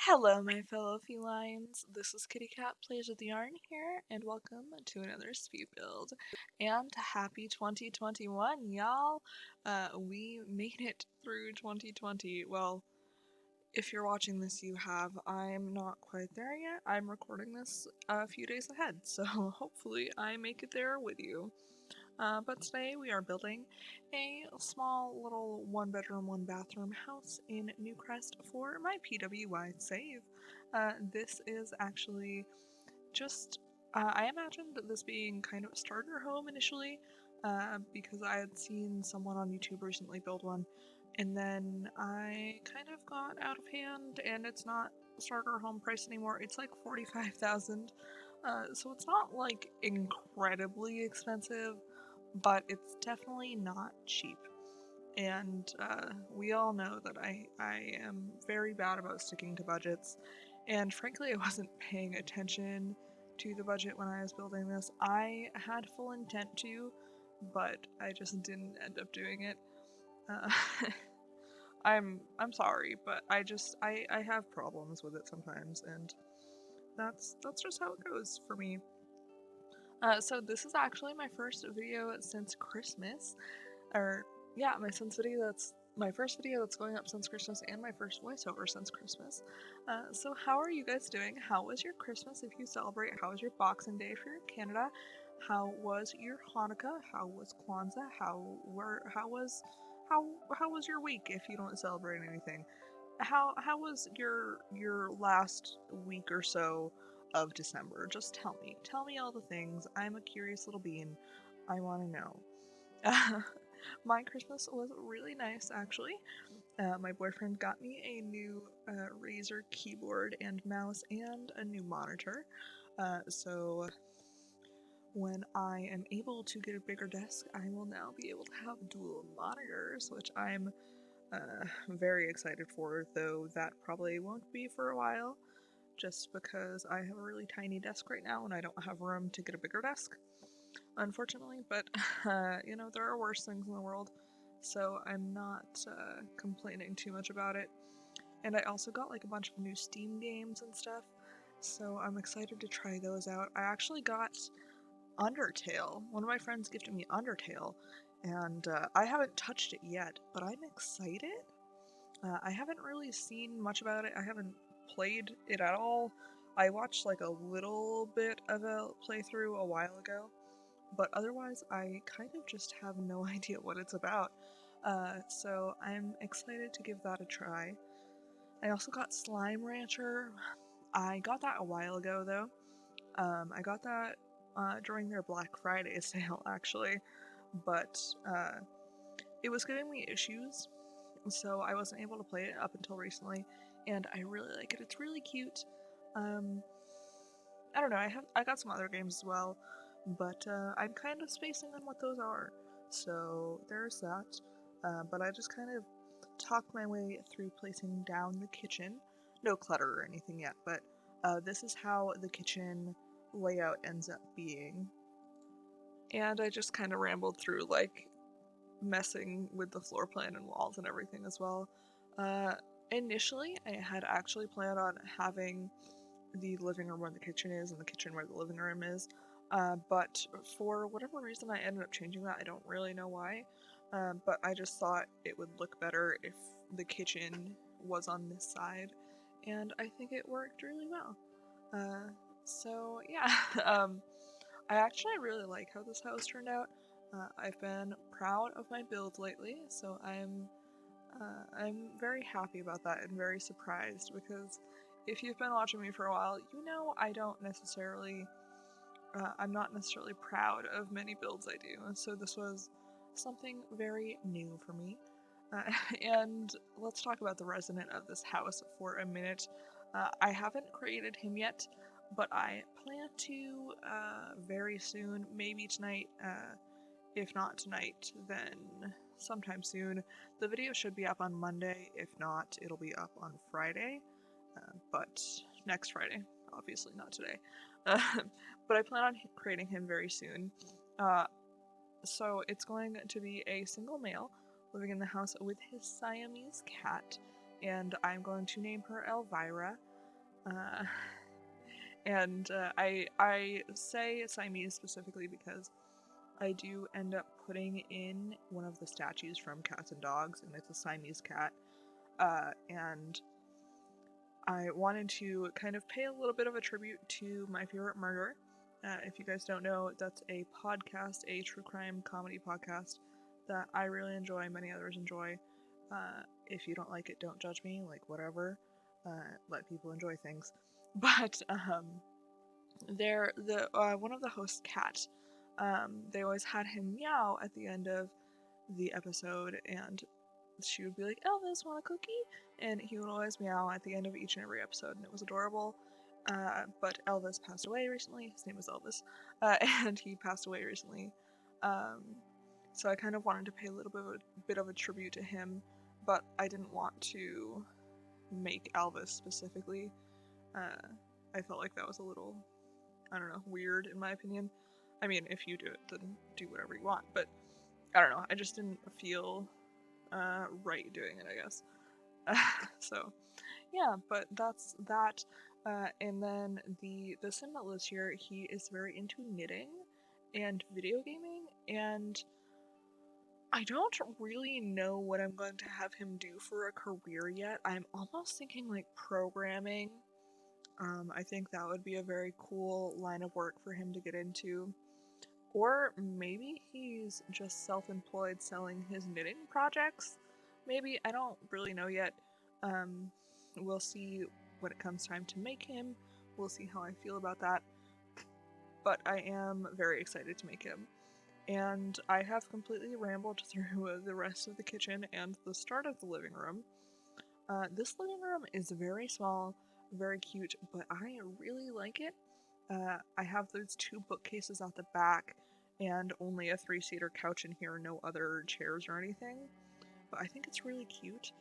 Hello, my fellow felines. This is KittyCatPWYarn here, and welcome to another speed build. And happy 2021, y'all! We made it through 2020. Well, if you're watching this, you have. I'm not quite there yet. I'm recording this a few days ahead, so hopefully I make it there with you. But today we are building a small little one-bedroom, one-bathroom house in Newcrest for my PWY Save. This is actually just, I imagined this being kind of a starter home initially, because I had seen someone on YouTube recently build one, and then I kind of got out of hand, and it's not starter home price anymore. It's like $45,000, so it's not like incredibly expensive, but it's definitely not cheap. And we all know that I am very bad about sticking to budgets, and frankly I wasn't paying attention to the budget when I was building this. I had full intent to, but I just didn't end up doing it. I'm sorry, but I have problems with it sometimes, and that's just how it goes for me. So this is actually my first video since Christmas, or yeah, my first video that's going up since Christmas, and my first voiceover since Christmas. So how are you guys doing? How was your Christmas if you celebrate? How was your Boxing Day if you're in Canada? How was your Hanukkah? How was Kwanzaa? How was your week if you don't celebrate anything? How was your last week or so of December? Just tell me. Tell me all the things. I'm a curious little bean. I want to know. My Christmas was really nice, actually. My boyfriend got me a new Razer keyboard and mouse and a new monitor. So when I am able to get a bigger desk, I will now be able to have dual monitors, which I'm very excited for, though that probably won't be for a while, just because I have a really tiny desk right now and I don't have room to get a bigger desk, unfortunately. But you know, there are worse things in the world, so I'm not complaining too much about it. And I also got like a bunch of new Steam games and stuff, so I'm excited to try those out. I actually got Undertale. One of my friends gifted me Undertale, and I haven't touched it yet, but I'm excited. I haven't really seen much about it. I haven't played it at all. I watched like a little bit of a playthrough a while ago, but otherwise I kind of just have no idea what it's about. So I'm excited to give that a try. I also got Slime Rancher. I got that a while ago though. I got that during their Black Friday sale actually, but it was giving me issues, so I wasn't able to play it up until recently, and I really like it. It's really cute. I don't know, I got some other games as well, but I'm kind of spacing on what those are, so there's that. But I just kind of talked my way through placing down the kitchen. No clutter or anything yet, but this is how the kitchen layout ends up being. And I just kind of rambled through, like, messing with the floor plan and walls and everything as well. Initially, I had actually planned on having the living room where the kitchen is and the kitchen where the living room is, but for whatever reason I ended up changing that. I don't really know why, but I just thought it would look better if the kitchen was on this side, and I think it worked really well. So yeah, I actually really like how this house turned out. I've been proud of my build lately, so I'm very happy about that and very surprised, because if you've been watching me for a while, you know I'm not necessarily proud of many builds I do, and so this was something very new for me. And let's talk about the resident of this house for a minute. I haven't created him yet, but I plan to very soon, maybe tonight. If not tonight, then sometime soon. The video should be up on Monday. If not, it'll be up on Friday, but next Friday, obviously not today. But I plan on creating him very soon. So it's going to be a single male living in the house with his Siamese cat, and I'm going to name her Elvira. And I say Siamese specifically because I do end up putting in one of the statues from Cats and Dogs, and it's a Siamese cat. And I wanted to kind of pay a little bit of a tribute to My Favorite Murder. If you guys don't know, that's a podcast, a true crime comedy podcast that I really enjoy, many others enjoy. If you don't like it, don't judge me, like whatever. Let people enjoy things. But one of the hosts, Cat, they always had him meow at the end of the episode, and she would be like, "Elvis, want a cookie?" And he would always meow at the end of each and every episode, and it was adorable. But Elvis passed away recently. His name was Elvis, and he passed away recently. So I kind of wanted to pay a little bit of a tribute to him, but I didn't want to make Elvis specifically. I felt like that was a little, I don't know, weird in my opinion. I mean, if you do it, then do whatever you want, but I don't know, I just didn't feel right doing it, I guess. So, yeah, but that's that. And then the sim that lives here, he is very into knitting and video gaming, and I don't really know what I'm going to have him do for a career yet. I'm almost thinking like programming. I think that would be a very cool line of work for him to get into. Or maybe he's just self-employed selling his knitting projects. Maybe, I don't really know yet. We'll see when it comes time to make him. We'll see how I feel about that. But I am very excited to make him. And I have completely rambled through the rest of the kitchen and the start of the living room. This living room is very small, very cute, but I really like it. I have those two bookcases out the back and only a 3-seater couch in here, no other chairs or anything. But I think it's really cute,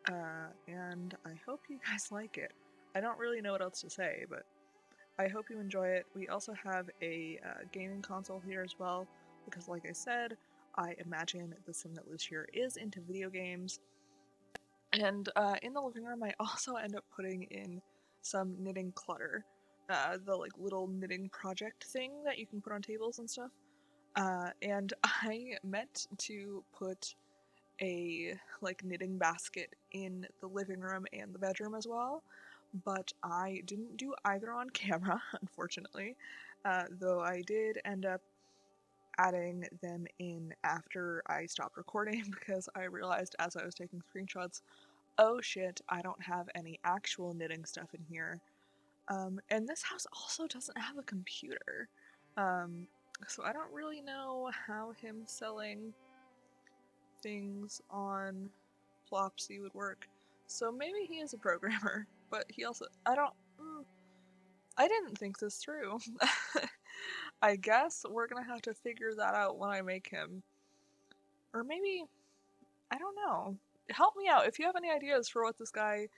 and I hope you guys like it. I don't really know what else to say, but I hope you enjoy it. We also have a gaming console here as well, because like I said, I imagine the sim that lives here is into video games. And in the living room, I also end up putting in some knitting clutter. The like little knitting project thing that you can put on tables and stuff. And I meant to put a like knitting basket in the living room and the bedroom as well, but I didn't do either on camera, unfortunately. Though I did end up adding them in after I stopped recording because I realized as I was taking screenshots, oh shit, I don't have any actual knitting stuff in here. And this house also doesn't have a computer. So I don't really know how him selling things on Flopsy would work. So maybe he is a programmer, but he also, I didn't think this through. I guess we're gonna have to figure that out when I make him. Or maybe, I don't know. Help me out. If you have any ideas for what this guy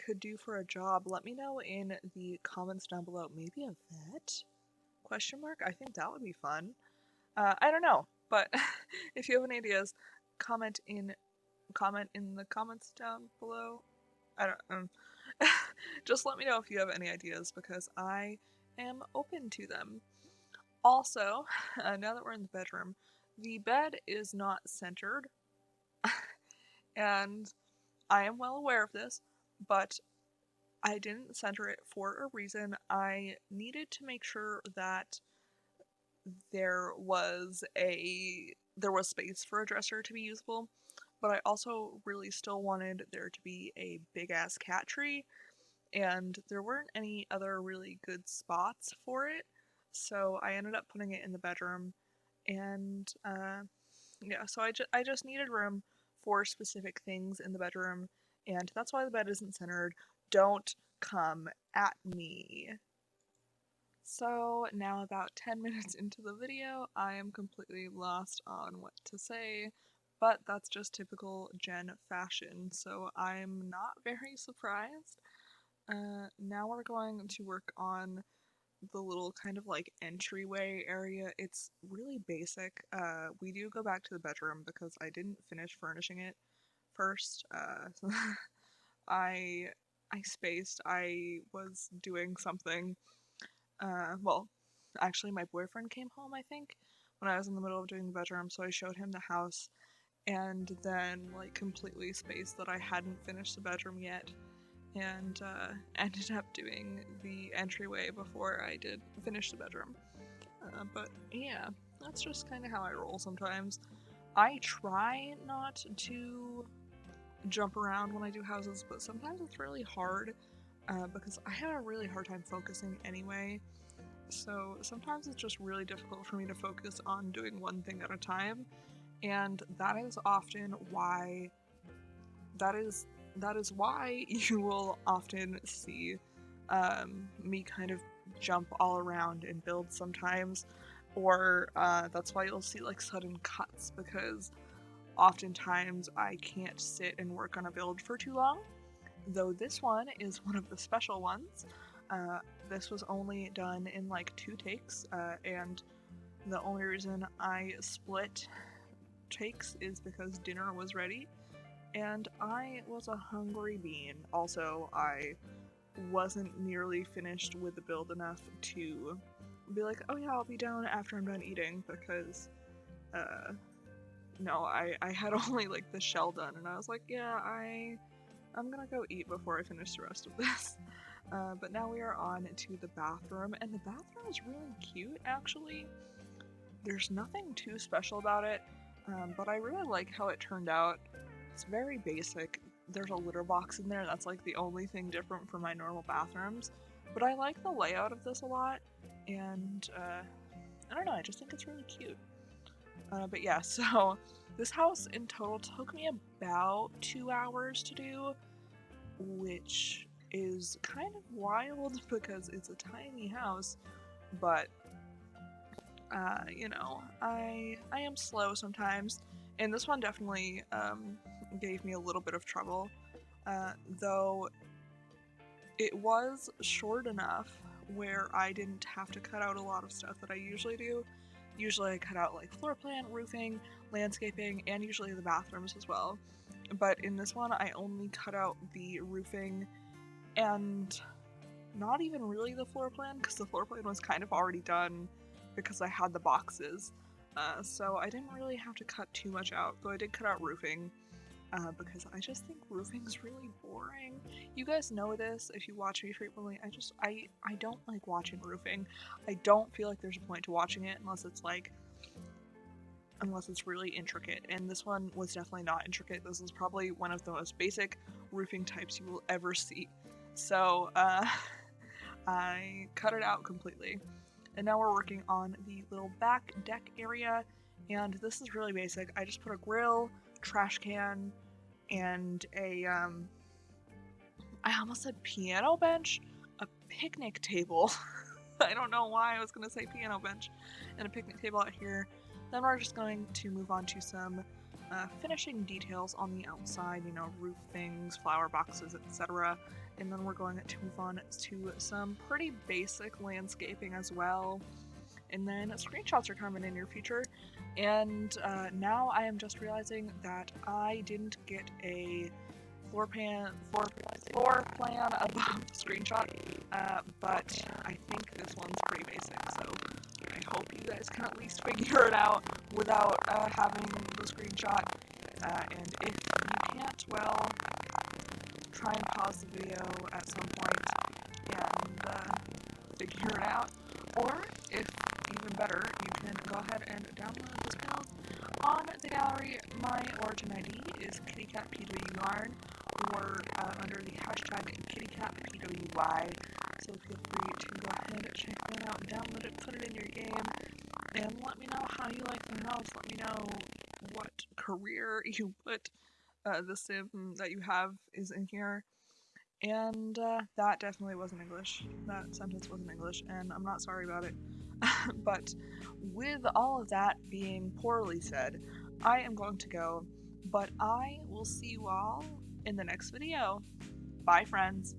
could do for a job, let me know in the comments down below. Maybe a vet? Question mark? I think that would be fun. I don't know, but if you have any ideas, comment in the comments down below. I don't just let me know if you have any ideas because I am open to them. Also, now that we're in the bedroom, the bed is not centered, and I am well aware of this, but I didn't center it for a reason. I needed to make sure that there was space for a dresser to be usable, but I also really still wanted there to be a big ass cat tree, and there weren't any other really good spots for it, so I ended up putting it in the bedroom, and yeah, so I just needed room for specific things in the bedroom, and that's why the bed isn't centered. Don't come at me. So now about 10 minutes into the video, I am completely lost on what to say, but that's just typical Jen fashion, so I'm not very surprised. Now we're going to work on the little kind of like entryway area. It's really basic. We do go back to the bedroom because I didn't finish furnishing it first. I spaced. I was doing something. Well, actually, my boyfriend came home, I think, when I was in the middle of doing the bedroom, so I showed him the house, and then, like, completely spaced that I hadn't finished the bedroom yet, and ended up doing the entryway before I did finish the bedroom. But yeah, that's just kind of how I roll sometimes. I try not to jump around when I do houses, but sometimes it's really hard because I have a really hard time focusing anyway. So sometimes it's just really difficult for me to focus on doing one thing at a time, and that is often why that is why you will often see me kind of jump all around and build sometimes, or that's why you'll see like sudden cuts, because oftentimes I can't sit and work on a build for too long, though this one is one of the special ones. This was only done in like 2 takes, and the only reason I split takes is because dinner was ready, and I was a hungry bean. Also, I wasn't nearly finished with the build enough to be like, oh yeah, I'll be down after I'm done eating, because, no, I had only like the shell done, and I was like, yeah, I'm gonna go eat before I finish the rest of this. But now we are on to the bathroom, and the bathroom is really cute, actually. There's nothing too special about it, but I really like how it turned out. It's very basic. There's a litter box in there, that's like the only thing different from my normal bathrooms, but I like the layout of this a lot, and I don't know, I just think it's really cute. But yeah, so this house in total took me about 2 hours to do, which is kind of wild because it's a tiny house, but you know, I am slow sometimes, and this one definitely gave me a little bit of trouble, though it was short enough where I didn't have to cut out a lot of stuff that I usually do. Usually I cut out like floor plan, roofing, landscaping, and usually the bathrooms as well. But in this one, I only cut out the roofing and not even really the floor plan, because the floor plan was kind of already done because I had the boxes. So I didn't really have to cut too much out, though I did cut out roofing, because I just think roofing's really boring. You guys know this if you watch me frequently. I don't like watching roofing. I don't feel like there's a point to watching it unless it's really intricate, and this one was definitely not intricate. This is probably one of the most basic roofing types you will ever see. So I cut it out completely. And now we're working on the little back deck area, and this is really basic. I just put a grill, trash can, and a, I almost said piano bench, a picnic table. I don't know why I was going to say piano bench, and a picnic table out here. Then we're just going to move on to some finishing details on the outside, you know, roof things, flower boxes, etc. And then we're going to move on to some pretty basic landscaping as well. And then screenshots are coming in your future. And now I am just realizing that I didn't get a floor plan above the screenshot, but I think this one's pretty basic, so I hope you guys can at least figure it out without having the screenshot, and if you can't, well, try and pause the video at some point and figure it out, or if even better, you can go ahead and download this build on the gallery. My origin ID is KittyCatPWYarn, or under the hashtag KittyCatPWY, so feel free to go ahead and check that out, download it, put it in your game, and let me know how you like the house. Let me know what career you put the sim that you have is in here. And that definitely wasn't English. That sentence wasn't English, and I'm not sorry about it. But with all of that being poorly said, I am going to go, but I will see you all in the next video. Bye, friends.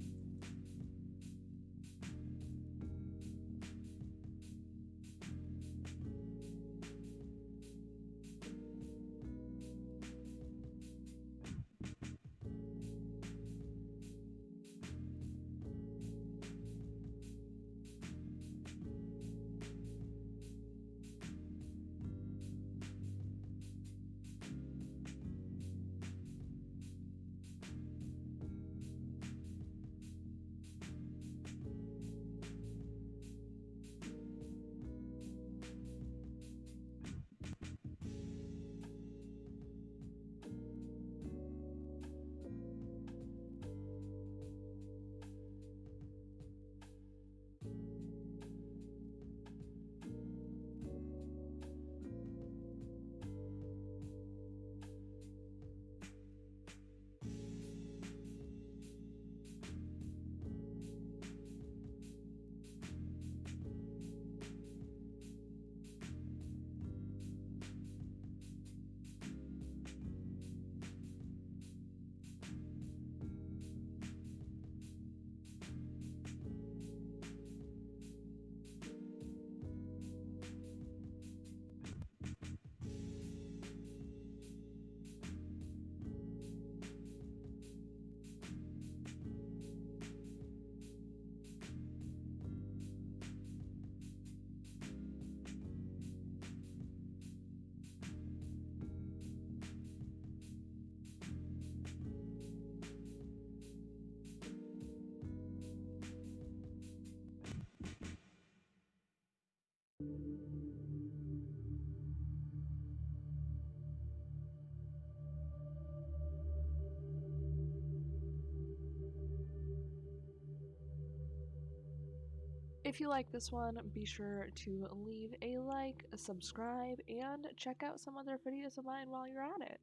If you like this one, be sure to leave a like, subscribe, and check out some other videos of mine while you're at it.